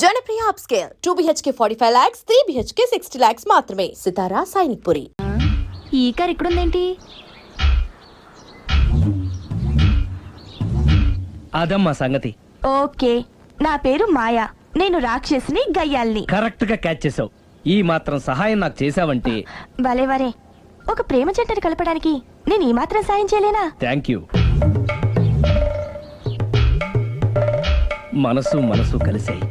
Janapriya upscale 2 BHK 45 lakhs, 3 BHK 60 lakhs మాత్రమే. సితారా సైనిక్పురి. ఈ car ఇక్కడుందేంటి? అదమ్మా సంగతి. ఓకే, నా పేరు మాయా. నేను రాక్షసిని, గయ్యాల్ని. కరెక్ట్ గా క్యాచ్ చేసావు. ఈ మాత్రం సహాయం నాకు చేసావంటే వలే వరే, ఒక ప్రేమ జంటని కలపడానికి నేను ఈ మాత్రం సాయం చేయలేనా? Thank you. మనసు మనసు కలిసాయి,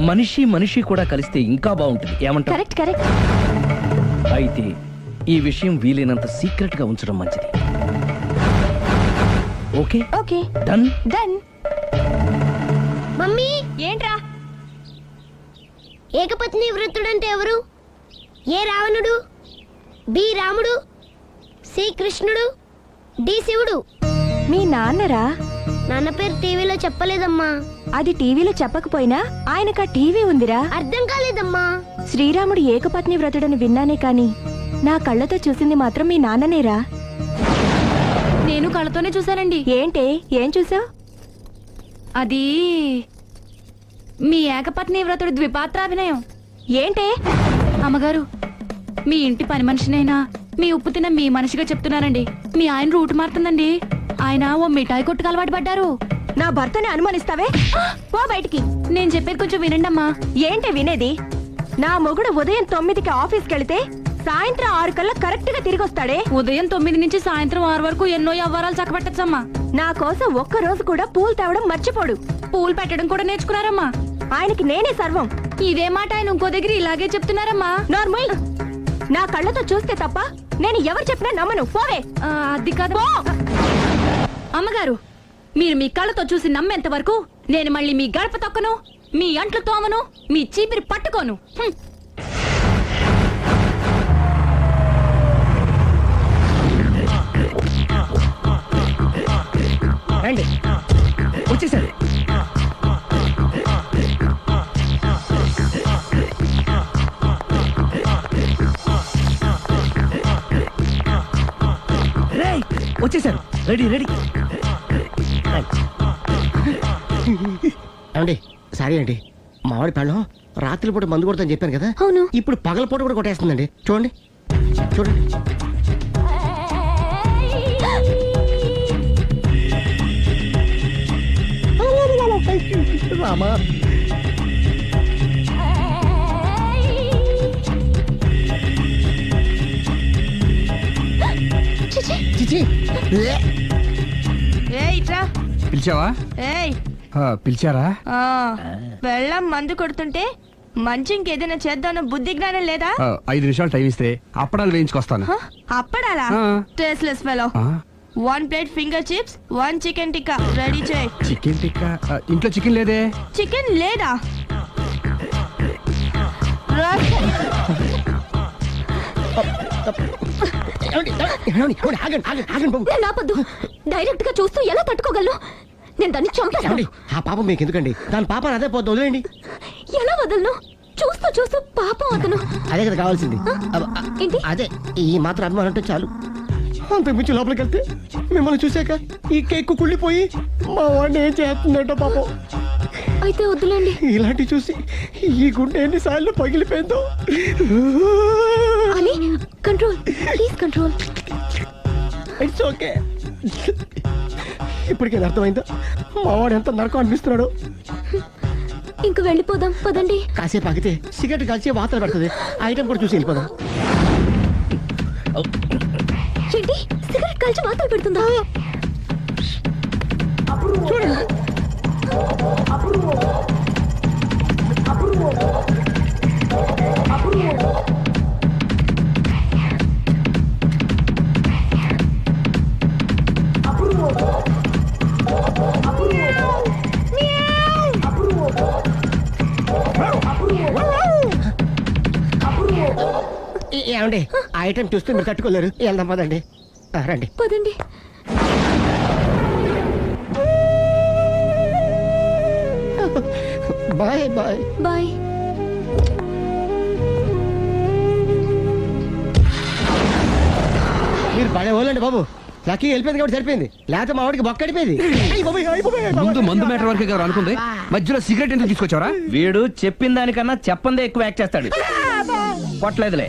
మనిషి మనిషి కూడా కలిస్తే ఇంకా బాగుంటుంది. ఏమంటావు? Correct correct. అయితే ఈ విషయం వీలైనంత సీక్రెట్ గా ఉంచడం మంచిది. Okay okay, done done. Mummy, ఏంట్రా? ఏకపత్ని వృత్తుడంటే ఎవరు? ఏ రావణుడు, బి రాముడు, సి కృష్ణుడు, డి శివుడు. మీ నాన్నరా? నాన్న పేరు టీవీలో చెప్పలేదమ్మా. అది టీవీలో చెప్పకపోయినా ఆయనకా టీవీ ఉందిరా. అర్థం కాలేదమ్మా. శ్రీరాముడు ఏకపత్ని వ్రతుడని విన్నానే కాని నా కళ్ళతో చూసింది మాత్రం మీ నాన్ననేరా. నేను కళ్ళతోనే చూశానండి. ఏంటే, ఏం చూసావు? అది మీ ఏకపత్ని వ్రతుడి ద్విపాత్రాభినయం. ఏంటే? అమ్మగారు, మీ ఇంటి పని మనిషినైనా మీ ఉప్పు తిన్న మీ మనిషిగా చెప్తున్నానండి. మీ ఆయన రూట్ మారుతుందండి. ఆయన ఓ మిఠాయి కొట్టుకు అలవాటు పడ్డారు. నా భర్తని అనుమానిస్తావే? పో బయటికి. నేను చెప్పేది కొంచెం వినండి అమ్మా. ఏంటి వినేది? నా మొగుడు ఉదయం 9కి ఆఫీస్కి వెళితే సాయంత్రం 6 కల్లా కరెక్ట్ గా తిరిగి వస్తాడే. ఉదయం 9 నుంచి సాయంత్రం 6 వరకు ఎన్నో వ్యవహారాలు చక్కబెట్టచ్చమ్మా. నా కోసం ఒక్క రోజు కూడా పూలు తేవడం మర్చిపోడు. పూలు పెట్టడం కూడా నేర్చుకున్నారమ్మా. ఆయనకి నేనే సర్వం. ఇదే మాట ఆయన ఇంకో దగ్గర ఇలాగే చెప్తున్నారమ్మా. నార్మల్. నా కళ్ళతో చూస్తే తప్ప నేను ఎవరు చెప్పినా నమ్మను. పోవే. అది కాదు అమ్మగారు, మీరు మీ కళ్ళతో చూసి నమ్మేంత వరకు నేను మళ్ళీ మీ గడప తొక్కను, మీ అంట్లు తోమను, మీ చీపిరి పట్టుకోను. రండి, వచ్చేసారు. వచ్చేసారు. Ready ready. ఏమండి, సారీ అండి, మామిడి పళ్ళం రాత్రిపూట మందు కొడతాను చెప్పాను కదా. అవును. ఇప్పుడు పగలపూట కూడా కొట్టేస్తుందండి. చూడండి చూడండి. రామా, చిచి. పిలిచావా? పిలిచారా? వెళ్ళం మందు కొడుతుంటే మంచి ఇంకేదైనా చేద్దామన్న బుద్ధి జ్ఞానం లేదా? 5 నిమిషాలు టైం ఇస్తే అప్పడాలు వేయించుకొస్తాను. అప్పడాలా? Tasteless fellow. 1 plate finger chips, 1 chicken tikka ready చేయి. చికెన్ టిక్కా? ఇంట్లో చికెన్ లేదే. చికెన్ లేదా? నాపద్దు, డైరెక్ట్ గా చూస్తూ ఎలా తట్టుకోగలను? నేను దాన్ని చంపాను. ఆ పాపం మీకు ఎందుకండి? దాని పాప అదే పోతుంది, వదిలేండి. ఎలా వదలను? చూస్తూ చూస్తూ పాపం అతను. అదే కదా కావాల్సింది. ఏంటి? అదే, ఈ మాత్రం అభిమానం అంటే చాలు. అంతకుమించి లోపలికి వెళ్తే మిమ్మల్ని చూసాక ఈ కేక్ కుళ్ళిపోయి మా వాడిని ఏం చేస్తుందంట పాపం. అయితే వద్దులేండి. ఇలాంటి చూసి ఈ గుండె ఎన్నిసార్లు పగిలిపోయిందో. అని control, please control. It's okay. ఇప్పటికే అర్థమైందా మా వాడు ఎంత నరకం అనిపిస్తున్నాడు? ఇంక వెళ్ళిపోదాం పదండి. కాసేపు ఆగితే సిగరెట్ కలిసి వాతలు పడుతుంది. ఐటమ్ కూడా చూసి వెళ్ళిపోదాం. ఏంటి, సిగరెట్ కాల్చి వాతలు పెడుతుందా? చూడండి. ఏమండి, ఆ ఐటమ్ చూస్తే మీరు తట్టుకోలేరు. వెళ్దాం పదండి. రండి పదండి. Bye bye bye. మీరు పడే వాళ్ళండి బాబు. లక్కీ వెళ్ళిపోయింది కాబట్టి సరిపోయింది, లేకపోతే మా వాడికి బొక్క అడిపోయింది. ముందు మందు మ్యాటర్ వరకే కదా అనుకుంది, మధ్యలో సిగరెట్ ఎందుకు తీసుకొచ్చావరా? వీడు చెప్పిన దానికన్నా చెప్పందే ఎక్కువ యాక్ట్ చేస్తాడు. కొట్టలేదులే,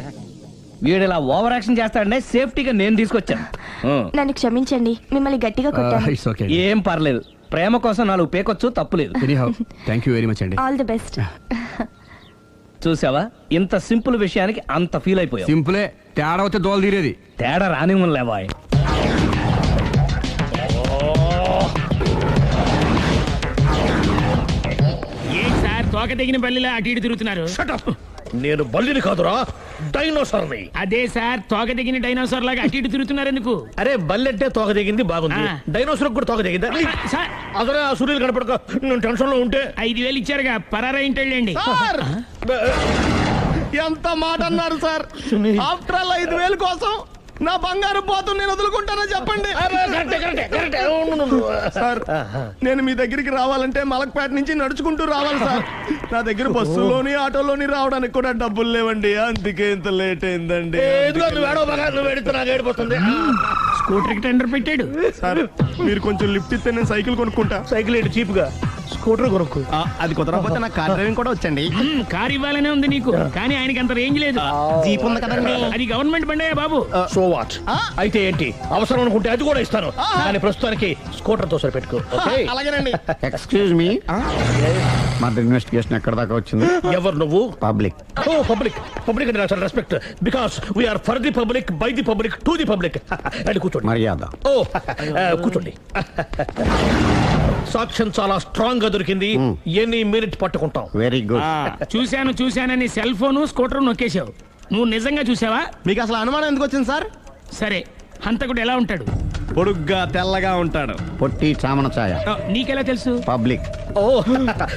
వీడు ఇలా ఓవర్ యాక్షన్ చేస్తాడనే సేఫ్టీగా నేను తీసుకొచ్చాను. నన్ను క్షమించండి, మిమ్మల్ని గట్టిగా కొట్టాను. It's okay. ఏం పర్లేదు, ప్రేమ కోసం 4 పేకొచ్చు, తప్పులేదు. Anyhow thank you very much అండి. All the best. చూసావా, ఇంత సింపుల్ విషయానికి అంత ఫీల్ అయిపోయావు. సింపులే, తేడా వస్తే దోలు తీరేది. తేడా రాని లేవాయ్. ఏంటి సార్ తోక తెగిన బల్లిలా అటు ఇటు తిరుగుతున్నారు? నేను బల్లిని కాదురా, డైనోసార్ని. అదే సార్ తోక తెగిన డైనోసార్ లాగా అటు ఇటు తిరుగుతున్నారు ఎందుకు? అరే బల్లెట్టే తోక దిగింది బాగుంది, ఆ. డైనోసార్ కూడా తోక దిగిందా? సార్ అసలే ఆ సూర్యులు కనపడక నేను టెన్షన్ లో ఉంటే 5,000 ఇచ్చారుగా, పరారా ఇంటండి. ఎంత మాట అన్నారు సార్? ఆఫ్టర్ ఆల్ 5,000 కోసం నా బంగారు పోతు నేను వదులుకుంటానని చెప్పండి. సార్ నేను మీ దగ్గరికి రావాలంటే మలక్పేట నుంచి నడుచుకుంటూ రావాలి సార్. నా దగ్గర బస్సులోని ఆటోలోని రావడానికి కూడా డబ్బులు లేవండి, అందుకే ఇంత లేట్ అయిందండి. స్కూటర్ కి టెండర్ పెట్టాడు. సార్ మీరు కొంచెం లిఫ్ట్ ఇస్తే నేను సైకిల్ కొనుక్కుంటా. సైకిల్ ఏంటి చీప్ గా, స్కూటర్ కొనుక్కు. అది కుదరకపోతే నాకు కార్ డ్రైవింగ్ కూడా వచ్చండి. కార్ ఇవ్వాలనే ఉంది నీకు, కానీ ఆయనకి అంత రేంజ్ లేదు. జీప్ ఉంది కదండి. అది గవర్నమెంట్ బండే బాబు. So what? అయితే ఏంటి, అవసరం అనుకుంటే అది కూడా ఇస్తాను, కానీ ప్రస్తుతానికి స్కూటర్ తో సరిపెట్టుకో. అలాగేనండి. ఎక్స్క్యూజ్ మీ, మర్డర్ ఇన్వెస్టిగేషన్ ఎక్కడ దాకా వచ్చింది? ఎవరు నువ్వు? పబ్లిక్. ఓ పబ్లిక్. పబ్లిక్ అంటే నాకు respect, because we are for the public, by the public, to the public. అది కూర్చోండి. మర్యాద. ఓ కూర్చోండి. సాక్ష్యం చాలా స్ట్రాంగ్ గా దొరికింది, ఎన్ని మినిట్ పట్టుకుంటాం. Very good. చూశానని సెల్ ఫోను స్కూటర్ నొక్కేశావు. నువ్వు నిజంగా చూసావా? మీకు అసలు అనుమానం ఎందుకు వచ్చింది సార్? సరే, హంతకుడు ఎలా ఉంటాడు? పొడుగ్గా తెల్లగా ఉంటాడు. పొట్టి చామన ఛాయ. నీకెలా తెలుసు? పబ్లిక్. ఓ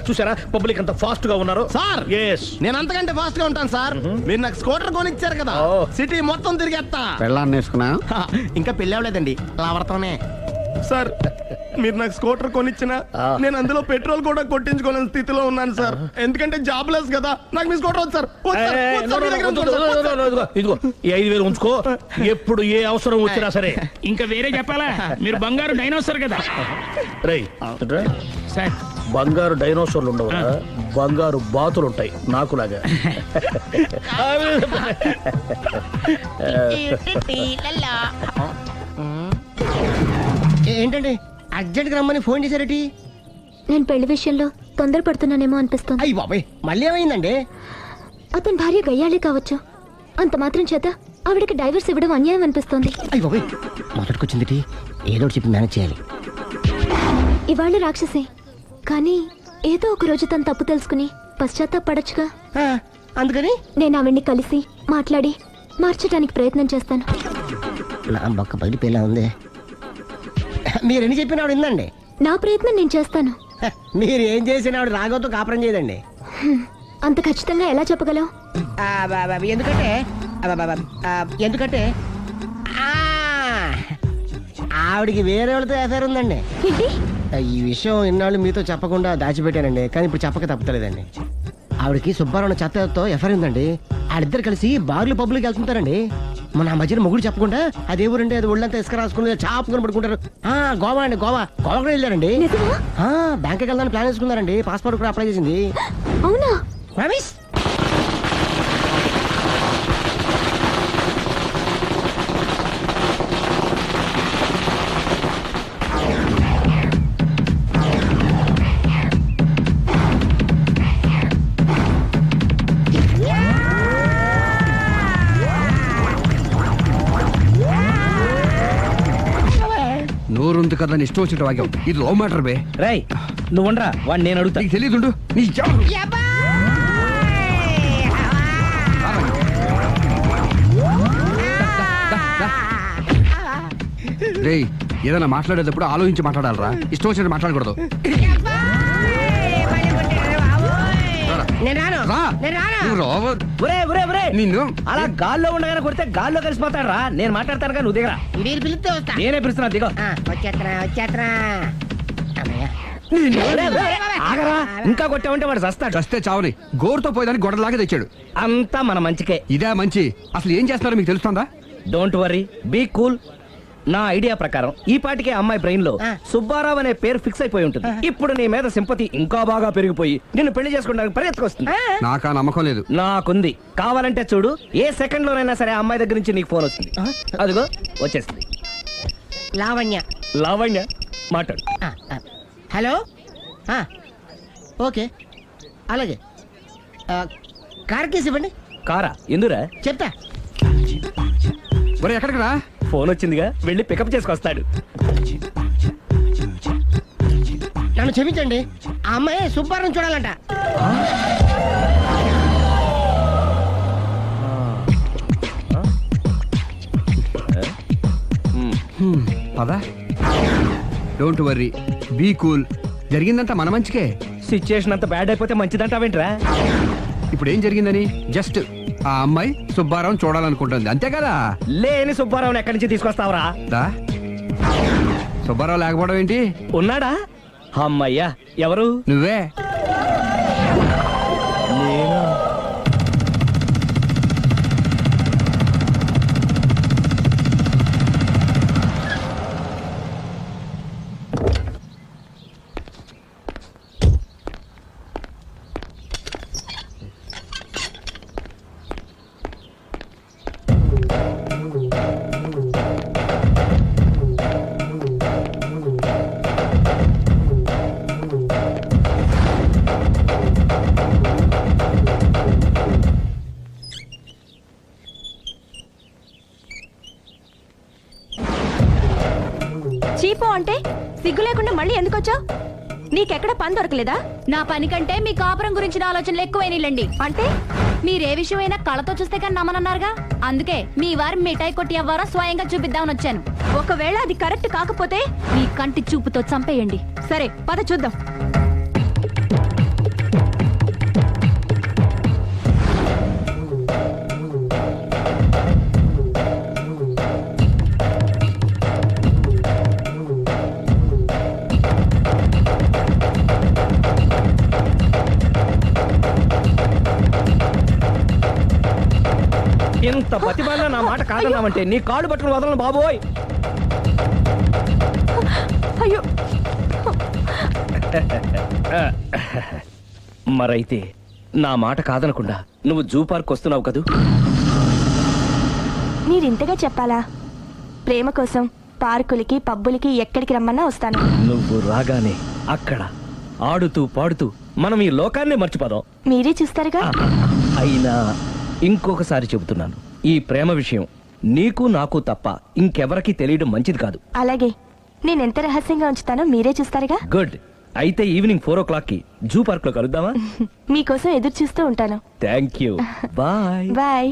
చూసారా పబ్లిక్ అంత ఫాస్ట్ గా ఉన్నారు. సార్ ఎస్, నేను అంతకంటే ఫాస్ట్ గా ఉంటాను సార్. మీరు నాకు స్కూటర్ కొనిచ్చారు కదా, సిటీ మొత్తం తిరిగేస్తా. పెళ్ళాన్ని వేసుకున్నా? ఇంకా పెళ్లి అవ్వలేదండి, లావర్తోనే. సార్ మీరు నాకు స్కూటర్ కొనిచ్చిన నేను అందులో పెట్రోల్ కూడా కొట్టించుకోలేని స్థితిలో ఉన్నాను సార్. ఎందుకంటే జాబ్ లెస్ కదా, నాకు మీ స్కూటర్ వద్దు సార్. ఇదిగో ఈ 5,000 ఉంచుకో, ఎప్పుడు ఏ అవసరం వచ్చినా సరే. ఇంకా వేరే చెప్పాలా? మీరు బంగారు డైనోసార్ కదా. రై సార్ బంగారు డైనోసార్లు ఉండవు, బంగారు బాతులు ఉంటాయి నాకులాగా. ఏంటండి అర్జెంట్ గా రమ్మని ఫోన్ చేశారటి? నేను పెళ్లి విషయంలో తొందరపడుతున్నానేమో అనిపిస్తోంది. అయ్యి బాబాయ్ మళ్ళీ ఏమైందండి? అతని భార్య గయ్యాళే కావచ్చు, అంత మాత్రం చేత ఆవిడకి డైవర్స్ ఇవ్వడం అన్యాయం అనిపిస్తోంది. అయ్యి బాబాయ్ మొదటికొచ్చింది, ఏదో ఒకటి చెప్పి మేనేజ్ చేయాలి. ఇవాళ రాక్షసి, కానీ ఏదో ఒక రోజు తను తప్పు తెలుసుకుని పశ్చాత్తాపడొచ్చుగా. అందుకని నేను ఆవిడ్ని కలిసి మాట్లాడి మార్చడానికి ప్రయత్నం చేస్తాను. నా బొక్క బయట పిల్ల ఉంది. మీరు ఎన్ని చెప్పిన ఆవిడ ఇందండి. నా ప్రయత్నం నేను చేస్తాను. మీరు ఏం చేసిన ఆవిడ రాగోతో కాపురం చేయదండి. అంత ఖచ్చితంగా ఎలా చెప్పగలవు? ఎందుకంటే ఎందుకంటే ఆవిడికి వేరే వాళ్ళతో ఎఫైర్ ఉందండి. ఏంటి? ఈ విషయం ఇన్నాళ్ళు మీతో చెప్పకుండా దాచిపెట్టానండి, కానీ ఇప్పుడు చెప్పక తప్పుతలేదండి. ఆవిడకి సుబ్బారావు చెత్తతో ఎఫైర్ ఉందండి. వాళ్ళిద్దరు కలిసి బార్లు పబ్లిక్ వెళ్తుంటారండి. మన ఆ మధ్యన మొగుడు చెప్పకుండా అదే ఊరండి, అది ఒళ్ళంతా ఇసుక రాసుకుని చాపుకొని పడుకుంటారు. గోవా అండి, గోవా కూడా వెళ్ళారండి. నిజమా? బ్యాంక్కి వెళ్దామని ప్లాన్ వేసుకున్నారండి. పాస్పోర్ట్ కూడా అప్లై చేసింది. అవునా? రమేష్ నోరుంది కదా అని ఇష్టం వచ్చినట్టు వాగ్యం. ఇది లవ్ మ్యాటర్ బే. రై నువ్వు ఉండరా, వాడిని నేను అడుగుతా. నీకు తెలియదుండు నీ రేయ్, ఏదైనా మాట్లాడేటప్పుడు ఆలోచించి మాట్లాడాలరా, ఇష్టం వచ్చినట్టు మాట్లాడకూడదు. రా. నువ్వు రావు. నిన్ను అలా గాల్లో ఉండగానే కొడితే గాల్లో కలిసిపోతాడు రా. నేను మాట్లాడతాను కానీ నువ్వు దిగరా. మీరు పిలిస్తే వస్తా. నేనే పిలుస్తున్నా, దిగో. వచ్చేత్తరా. ఆగరా, ఇంకా కొట్టావంటే వాడు చస్తాడు. చస్తే చావని గోరుతో పోయేదాన్ని గొడవలాగా తెచ్చాడు. అంతా మన మంచికే. ఇదే మంచి. అసలు ఏం చేస్తున్నారో మీకు తెలుస్తుందా? Don't worry, be cool. నా ఐడియా ప్రకారం ఈ పాటికే అమ్మాయి బ్రెయిన్ లో సుబ్బారావు అనే పేరు ఫిక్స్ అయిపోయి ఉంటుంది. ఇప్పుడు నీ మీద సింపతి ఇంకా బాగా పెరిగిపోయి నిన్ను పెళ్లి చేసుకోవడానికి పరిగెత్తుకొస్తుంది. నాకా నమ్మకం లేదు. నాకుంది. కావాలంటే చూడు, ఏ సెకండ్ లోనైనా సరే ఆ అమ్మాయి దగ్గర నుంచి నీకు ఫోన్ వస్తుంది. అదిగో వచ్చేస్తుంది. లావణ్య. లావణ్య మాట్లాడు. హలో. ఓకే, అలాగే. కార్ కేసు ఇవ్వండి. కారా? ఎందురా? చెప్తా. మరి ఎక్కడికి రా? ఫోన్ వచ్చిందిగా, వెళ్ళి పికప్ చేసుకొస్తాడు. నన్ను క్షమించండి, ఆ అమ్మాయి సుబ్బారం చూడాలంట. పద. Don't worry, be cool. జరిగిందంతా మన మంచికే. సిచ్యుయేషన్ అంత బ్యాడ్ అయిపోతే మంచిదంటావేంట్రా? ఇప్పుడు ఏం జరిగిందని? జస్ట్ ఆ అమ్మాయి సుబ్బారావు చూడాలనుకుంటుంది, అంతే కదా. లేని సుబ్బారావుని ఎక్కడి నుంచి తీసుకొస్తావురా? దా. సుబ్బారావు లేకపోవడం ఏంటి? ఉన్నాడా? అమ్మయ్యా. ఎవరు? నువ్వే. చీపో అంటే సిగ్గు లేకుండా మళ్ళీ ఎందుకు వచ్చావు? నీకెక్కడ పని దొరకలేదా? నా పని కంటే మీ కాపురం గురించిన ఆలోచనలు ఎక్కువైనాయిలండి. అంటే మీరే విషయమైనా కళ్ళతో చూస్తే కానీ నమ్మనన్నారుగా, అందుకే మీ వారు మిఠాయి కొట్టి అవ్వారా స్వయంగా చూపిద్దామని వచ్చాను. ఒకవేళ అది కరెక్ట్ కాకపోతే మీ కంటి చూపుతో చంపేయండి. సరే పద చూద్దాం. ఇంత ప్రతిభలో నా మాట కాదన్నామంటే నీ కాళ్ళు పట్టుకుని వదలను బాబోయ్. అయ్యో, మరైతే నా మాట కాదనకుండా నువ్వు జూ పార్క్ వస్తున్నావు కదూ? మీరింతగా చెప్పాలా? ప్రేమ కోసం పార్కులకి పబ్బులకి ఎక్కడికి రమ్మన్నా వస్తాను. నువ్వు రాగానే అక్కడ ఆడుతూ పాడుతూ మనం ఈ లోకాన్ని మర్చిపోదాం. మీరే చూస్తారుగా. అయినా ఇంకొకసారి చెబుతున్నాను, ఈ ప్రేమ విషయం నీకు నాకు తప్ప ఇంకెవరికి తెలియడం మంచిది కాదు. అలాగే, నేనెంత రహస్యంగా ఉంచుతానో మీరే చూస్తారుగా. గుడ్. అయితే ఈవినింగ్ 4 o'clock కి జూ పార్క్ లో కలుద్దామా? మీకోసం ఎదురు చూస్తూ ఉంటాను. Thank you. Bye bye.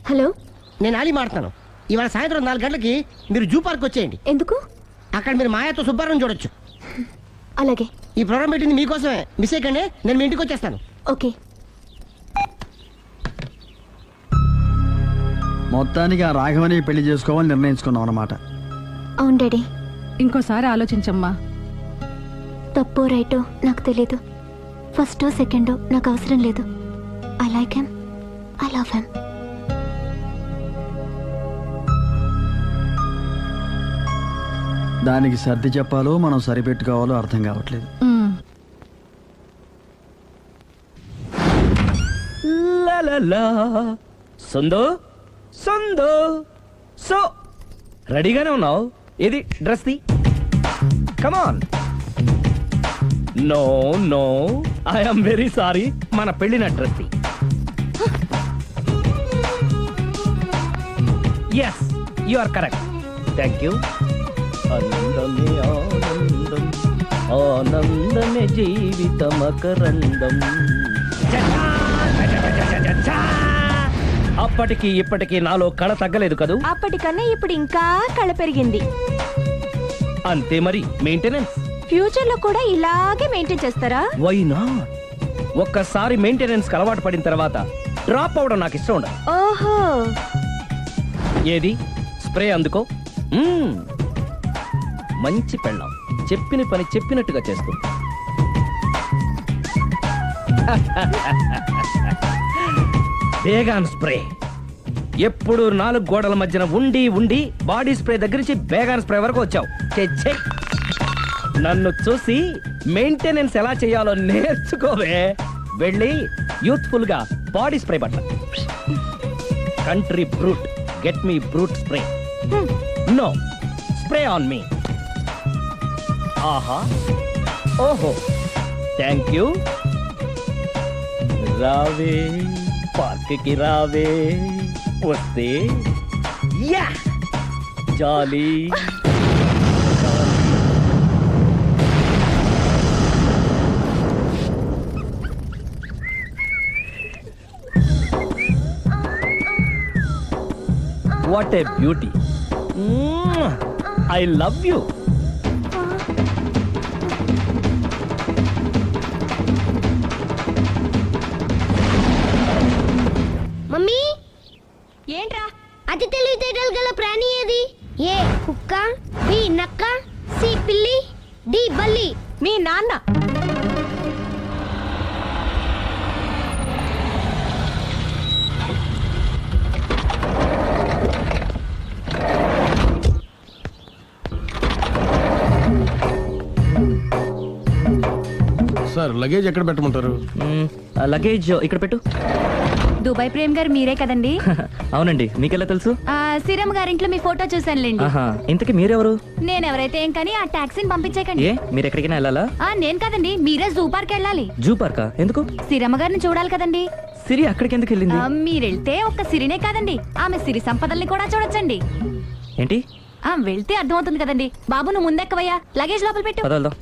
Hello, నేను ఆలి మాడుతున్నాను. ఇవాళ సాయంత్రం 4 గంటలకి మీరు జూ పార్క్ వచ్చేయండి. ఎందుకు? అక్కడ మీరు మాయాతో సుబ్బారం చూడొచ్చు. అలాగే. ఈ ప్రోగ్రామ్ పెట్టింది మీకోసమే. మిస్ అయ్యకండి, నేను మీ ఇంటికి వచ్చేస్తాను. ఓకే. మొత్తానికి ఆ రాఘవని పెళ్లి చేసుకోవాలని నిర్ణయించుకున్నాం అన్నమాట. అవును డాడీ. ఇంకోసారి ఆలోచించమ్మా. తప్పో రైటో నాకు తెలీదు. ఫస్టో సెకండో నాకు అవసరం లేదు. I like him, I love him. దానికి సర్ది చెప్పాలో మనం సరిపెట్టుకోవాలో అర్థం కావట్లేదు. లలలా. సందో సందో సో రెడీగానే ఉన్నావు? ఇది డ్రెస్ ది. Come on. No no, I'm very sorry. మన పెళ్లిన డ్రెస్ ది. Yes, you are correct. Thank you. ఆనందమే ఆనందం, ఆనందమే జీవితమకరందం. అప్పటికి ఇప్పటికి నాలో కళ తగ్గలేదు కదూ? అప్పటికన్నా ఇప్పుడు ఇంకా కళ పెరిగింది. అంతే మరి. మెయింటెనెన్స్ ఫ్యూచర్ లో కూడా ఇలాగే మెయింటైన్ చేస్తారా? Why not? ఒక్కసారి మెయింటెనెన్స్ అలవాటు పడిన తర్వాత డ్రాప్ అవడం నాకు ఇష్టం ఉండదు. ఓహో. ఏది స్ప్రే అందుకో. మంచి పెళ్ళాం, చెప్పిన పని చెప్పినట్టుగా చేస్తుంది. బేగాన్ స్ప్రే ఎప్పుడు 4 గోడల మధ్యన ఉండి ఉండి బాడీ స్ప్రే దగ్గర నుంచి బేగాన్ స్ప్రే వరకు వచ్చావు. ఛే, ఛే. నన్ను చూసి మెయింటెనెన్స్ ఎలా చేయాలో నేర్చుకోవే. వెళ్ళి యూత్ఫుల్ గా బాడీ స్ప్రే పట్ల. Country Brut, get me Brut spray. No spray on me. ఆహా, ఓహో, థ్యాంక్ యూ. రావే పార్క్ కి రావే, వస్తే యా jolly. What a beauty. I love you. Mummy, ఏంట్రా? అతి తెలివితేటలు గల ప్రాణి ఏది? ఏ కుక్క, బి నక్క, సి పిల్లి, డి బల్లి. మీ నాన్న. సార్ లగేజ్ ఎక్కడ పెట్టమంటారు? లగేజ్ ఇక్కడ పెట్టు. దుబాయ్ ప్రేమ్ గారు మీరే కదండి? అవునండి, మీకెలా తెలుసు? శ్రీరామ్ గారింట్లో మీ ఫోటో చూసానులేండి. ఇంతకీ మీరెవరు? నేనెవరైతే ఏం కానీ ఆ టాక్సీని పంపించేకండి. ఏ మీరు ఎక్కడికైనా వెళ్ళాలా? నేను కదండి, మీరే జూ పార్క్ వెళ్ళాలి. జూ పార్కా? ఎందుకు? శ్రీరమ్మ గారిని చూడాలి కదండి. సిరి అక్కడికి ఎందుకు వెళ్ళింది? మీరెళ్తే ఒక్క సిరినే కాదండి, ఆమె సిరి సంపదల్ని కూడా చూడొచ్చండి. ఏంటి? వెళ్తే అర్థమవుతుంది కదండి. బాబు నువ్వు ముందెక్కవయ్యా, లగేజ్ లోపల పెట్టు. పదల్దా.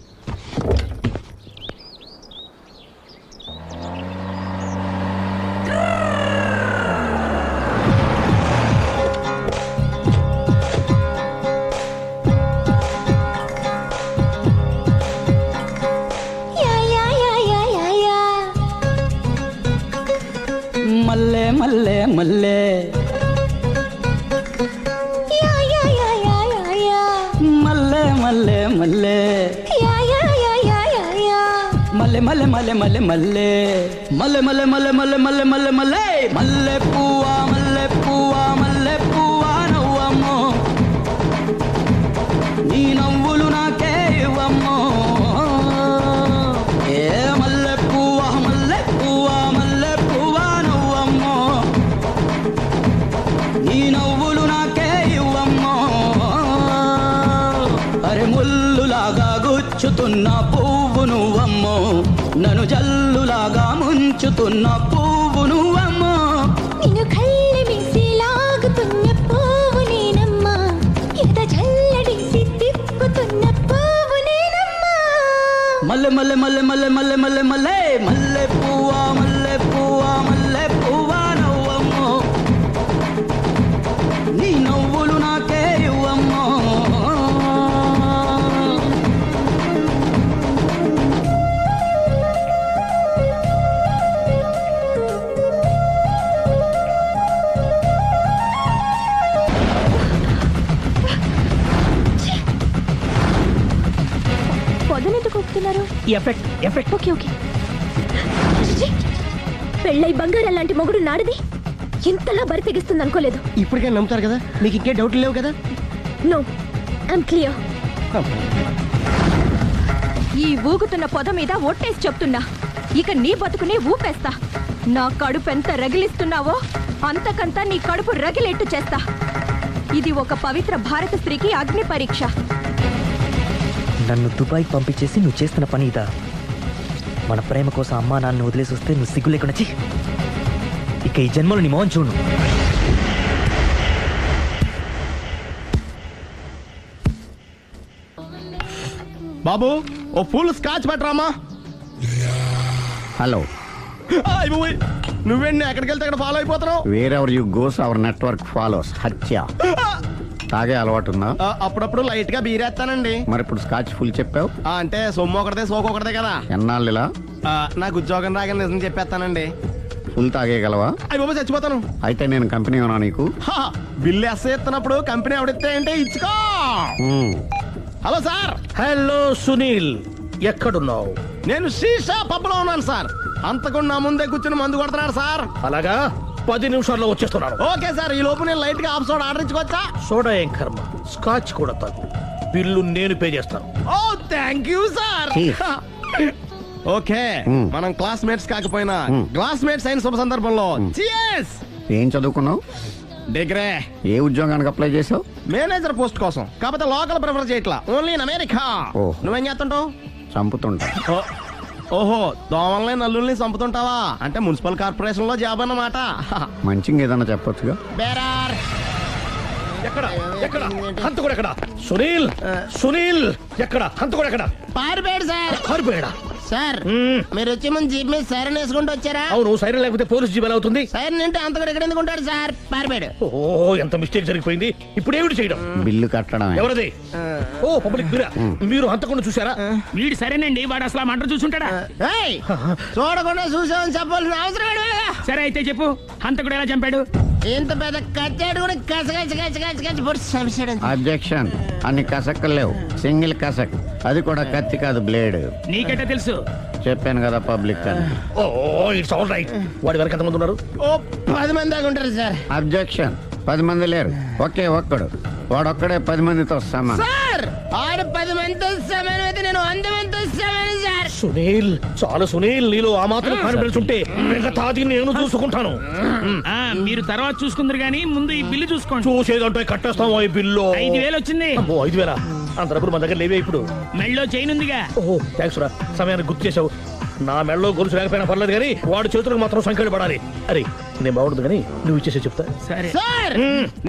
మల్లె మల్లె మల్లె మల్లె మల్లె మల్లె మల్లె మల్లె మల్లె మల్లె మల్లె మల్లె మల్లె మల్లె మల్లె మల్లె మల్లె మల్లె మల్లె పువ్వా మల్లె పువ్వా మల్లె పువ్వా నవ్వమ్మో, నీ నవ్వులు నాకే ఇవ్వమ్మో. ఏ మల్లె పువ్వా మల్లె పువ్వా మల్లె పువ్వా నవ్వమ్మో, నీ నవ్వులు నాకే ఇవ్వమ్మో. అరే ముల్లులాగా గుచ్చుతున్న పువ్వు నువ్వమ్మో, నన్ను జల్లులాగా ముంచుతున్న పువ్వు నువ్వమ్మో. నిన్ను కళ్ళ మీసి లాగుతున్న పువ్వు నేనమ్మా, ఎద జల్లడిసి తిప్పుతున్న పువ్వు నేనమ్మా. మల్లె మల్లె మల్లె మల్లె మల్లె మల్లె మల్లె మల్లె పువ్వా మల్లె పువ్వా మల్లె పువ్వా నవ్వమ్మో, నీ నవ్వులు నాకే ఇవ్వమ్మో. పొద్దునెందుకు ఒప్పుతున్నారు? Effect effect. Okay okay. పెళ్ళై బంగారం లాంటి మొగుడు నాడిది ఇంతలా బరి తెగిస్తుంది అనుకోలేదు. ఇప్పటికే నమ్ముతారు కదా, మీకు ఇంకే డౌట్లు లేవు కదా? No, I'm clear. ఈ ఊగుతున్న పొద మీద ఒట్టేసి చెప్తున్నా, ఇక నీ బతుకునే ఊపేస్తా. నా కడుపు ఎంత రగిలిస్తున్నావో అంతకంతా నీ కడుపు రగిలేట్టు చేస్తా. ఇది ఒక పవిత్ర భారత స్త్రీకి అగ్ని పరీక్ష. నన్ను దుబాయ్ పంపించేసి నువ్వు చేస్తున్న పని ఇదా? మన ప్రేమ కోసం అమ్మా నాన్న వదిలేసి వస్తే నువ్వు సిగ్గు లేకుండా ఛీ! ఇక ఈ జన్మలో నీ మోహన్ చూడు. బాబు ఓ ఫుల్ స్కాచ్ పెట్టరామా. హలో, నువ్వేండి ఎక్కడికి వెళ్తే అక్కడ ఫాలో అయిపోతున్నావు? Wherever you goes our network follows. హత్య. తాగే అలవాటు ఉందా? అప్పుడప్పుడు లైట్ గా బీరేస్తానండి. మరి ఇప్పుడు స్కాచ్ ఫుల్ చెప్పావు అంటే సొమ్ము ఒకటిదే సోకు ఒకటిదే కదా. ఎన్నాళ్ళు ఇలా? నాకు ఉద్యోగం రాగానే నిజం చెప్పేస్తానండి. ఫుల్ తాగేయగలవా? అయ్యి బాబా చచ్చిపోతాను. అయితే నేను కంపెనీ ఉన్నా నీకు. బిల్లు ఎస్ ఎత్తున్నప్పుడు కంపెనీ ఎవడితే అంటే ఇచ్చుకో. Hello sir. హలో సునీల్, ఎక్కడున్నావు? నేను శీషా పబ్లో ఉన్నాను సార్. అంతకుండా నా ముందే కూర్చుని మందు కొడుతున్నాడు సార్. అలాగా 10 నిమిషాల్లో వచ్చేస్తున్నాను. ఓకే సార్, ఈ లోపు నేను లైట్ గా ఆఫ్ సోడా ఆర్డర్ ఇచ్చుకోవచ్చా? సోడా ఏం కర్మ, స్కాచ్ కూడా తాగు. బిల్లు నేను పే చేస్తాను. ఓ థ్యాంక్ యూ సార్. ఓకే, మనం క్లాస్మేట్స్ కాకపోయినా క్లాస్మేట్స్ అయిన శుభ సందర్భంలో cheers. ఏం చదువుకున్నావు? డిగ్రీ. ఏ ఉద్యోగానికి అప్లై చేసావు? మేనేజర్ పోస్ట్ కోసం, కాకపోతే లోకల్ ప్రిఫర్ చేయట్లా, ఓన్లీ ఇన్ అమెరికా. ఓ. నువ్వేం చేస్తుంటావు? చంపుతుంటా. ఓహో, దోమల్ని నల్లుల్ని చంపుతుంటావా? అంటే మున్సిపల్ కార్పొరేషన్ లో జాబ్ అన్నమాట. మంచిగా ఏదన్నా చెప్పొచ్చుగా. బేరార్. ఎక్కడ ఎక్కడ హంతకుడు ఎక్కడ? సునీల్, సునీల్ ఎక్కడ? హంతకుడు ఎక్కడ? పారిపోయాడు సార్. పారిపోయాడా? సార్ మీరు వచ్చే ముందు జీప్ మీద సైరన్ వేసుకుంటూ వచ్చారా? అవును, సైరన్ లేకపోతే పోలీస్ జీబ్ ఎలా అవుతుంది? సైరన్ అంటే అంత కూడా ఎక్కడ ఎందుకు ఉంటాడు సార్? పారిపోయాడు. ఓ, ఎంత మిస్టేక్ జరిగిపోయింది. ఇప్పుడు ఏమిటి చేయడం? బిల్లు కట్టడమే. ఎవరది? ఓ, పబ్లిక్ మీరా? మీరు హంతకుండా చూసారా? వీడు సరేనండి, వాడు అసలు ఆ మంట చూసుంటాడా? ఏయ్, చూడకుండా చూసామని చెప్పాల్సిన అవసరం ఏంటి? సరే అయితే చెప్పు, హంతకుడు ఎలా చంపాడు? ఇంత పెద్ద కచ్చాడు కూడా కచ్చ పొడి చంపేశాడు. అబ్జెక్షన్. అన్ని కసక్కలు లేవు, సింగిల్ కసక్, అది కూడా కత్తి కాదు, బ్లేడ్. నీకెట్టా తెలుసు? చెప్పాను కదా పబ్లిక్ అని. ఓ, ఇట్స్ ఆల్ రైట్. వాడి వరకు ఎంతమంది ఉన్నారు? ఓ 10 మంది దాకా ఉంటారు సార్. అబ్జెక్షన్. 10 మంది లేరు, ఒకే ఒక్కడు. వాడొక్కడే 10 మందితో సమానం. సార్ ఆడు 10 మందితో సమానం అయితే నేను 100 మందితో సమానం సార్. సునీల్, చాలు సునీల్, నీలో ఆ మాత్రం కాన్ఫిడెన్స్ ఉంటే మిగతాది నేను చూసుకుంటాను. ఆ, మీరు తర్వాత చూసుకుందరు గానీ ముందు ఈ బిల్లు చూసుకోండి. చూసేదంటే కట్టేస్తాము ఈ బిల్లు. 5,000 వచ్చింది. అమ్మో, 5,000? అంత డబ్బులు మన దగ్గర లేవే ఇప్పుడు. మెళ్ళో చైన్ ఉందిగా. ఓహో, థ్యాంక్స్ రా, సమయానికి గుర్తు చేసావు. నా మెడలో గొలుసు లేకపోయినా పర్లేదు కానీ వాడి చేతులకు మాత్రం సంఖ్యలు పడాలి. అరే, నేను బాగుండదు కానీ నువ్వు ఇచ్చేసే చెప్తా. సరే సార్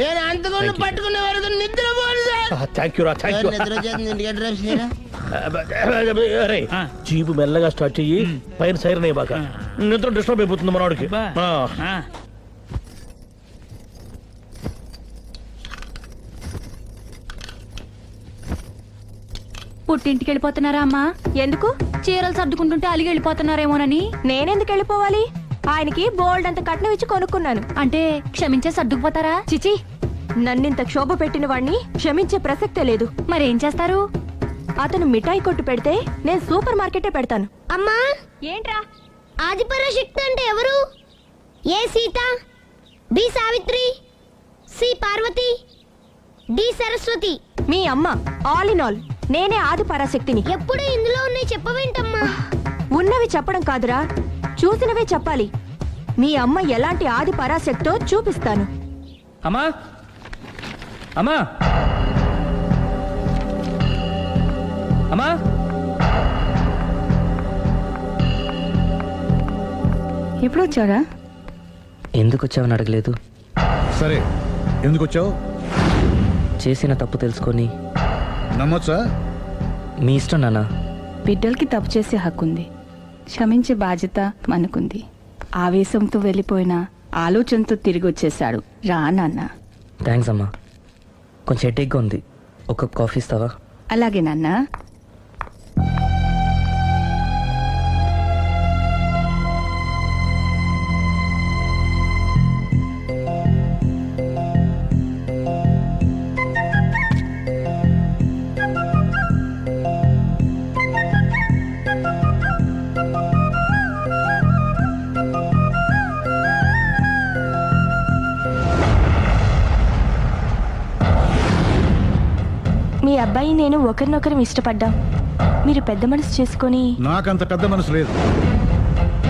నేను అంతకుండా పట్టుకునే వరకు నిద్రపోను సార్. థ్యాంక్ యూ రా, థ్యాంక్ యూ. నిద్ర వచ్చేస్తుంది, ఇంటికి అడ్రస్ చేయరా? అరే, జీబు మెల్లగా స్టార్ట్ చెయ్యి, పైన సైరన్ అయ్యి బాగా నిద్ర డిస్టర్బ్ అయిపోతుంది మనవాడికి. పుట్టింటికి వెళ్ళిపోతున్నారా అమ్మా? ఎందుకు? చీరలు సర్దుకుంటుంటే అలిగి వెళ్ళిపోతున్నారేమోనని. నేనెందుకు వెళ్ళిపోవాలి? ఆయనకి బోల్డ్ అంత కట్నం ఇచ్చి కొనుక్కున్నాను. అంటే క్షమించే సర్దుకుపోతారా? చిచి, నన్నింత క్షోభ పెట్టిన వాణ్ణి క్షమించే ప్రసక్తే లేదు. మరేం చేస్తారు? అతను మిఠాయి కొట్టు పెడితే నేను సూపర్ మార్కెటే పెడతాను. అమ్మా, ఏంట్రా? ఆదిపరాశక్తి అంటే ఎవరు? A Sita, B Savitri, C Parvati, D Saraswati. మీ అమ్మ. ఆల్ ఇన్ ఆల్ నేనే ఆది పరాశక్తిని. ఎప్పుడు ఇందులో ఉన్నాయి చెప్పవేంటమ్మా? ఉన్నవి చెప్పడం కాదురా, చూసినవే చెప్పాలి. మీ అమ్మ ఎలాంటి ఆది పరాశక్తో చూపిస్తాను. అమ్మా, అమ్మా, అమ్మా. ఎప్పుడు వచ్చారా? ఎందుకు వచ్చావని అడగలేదు. సరే, ఎందుకు వచ్చావు? చేసిన తప్పు తెలుసుకొని నమ్మొచ్చా? మీ ఇష్టం నాన్న. బిడ్డలకి తప్పు చేసే హక్కుంది, క్షమించే బాధ్యత మనకుంది. ఆవేశంతో వెళ్ళిపోయిన ఆలోచనతో తిరిగి వచ్చేశాడు. రా నాన్న. థ్యాంక్స్ అమ్మా. కొంచెం హెడేక్గా ఉంది, ఒక కాఫీ ఇస్తావా? అలాగే నాన్న. మీ అబ్బాయి నేను ఒకరినొకరు ఇష్టపడ్డాం. మీరు పెద్ద మనసు చేసుకొని. నాకంత పెద్ద మనసు లేదు.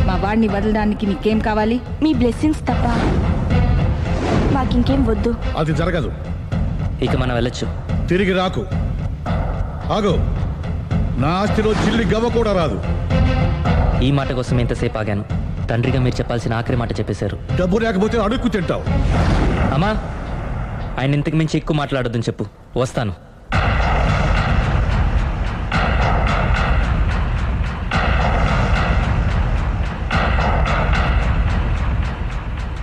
మా వాడిని వదలడానికి నీకేం కావాలి? మీ బ్లెస్సింగ్స్ తప్ప మాకింకేం వద్దు. అది జరగదు. ఇక మనం వెళ్ళొచ్చు. తిరిగి రాకు. ఆగు. నా ఆస్తిలో చిల్లి గవ్వ కూడా రాదు. ఈ మాట కోసం ఎంతసేపు ఆగాను. తండ్రిగా మీరు చెప్పాల్సిన ఆఖరి మాట చెప్పేశారు. డబ్బు లేకపోతే అడుక్కు తింటావు. అమ్మా, ఆయన ఇంతకు మించి ఎక్కువ మాట్లాడొద్దని చెప్పు. వస్తాను.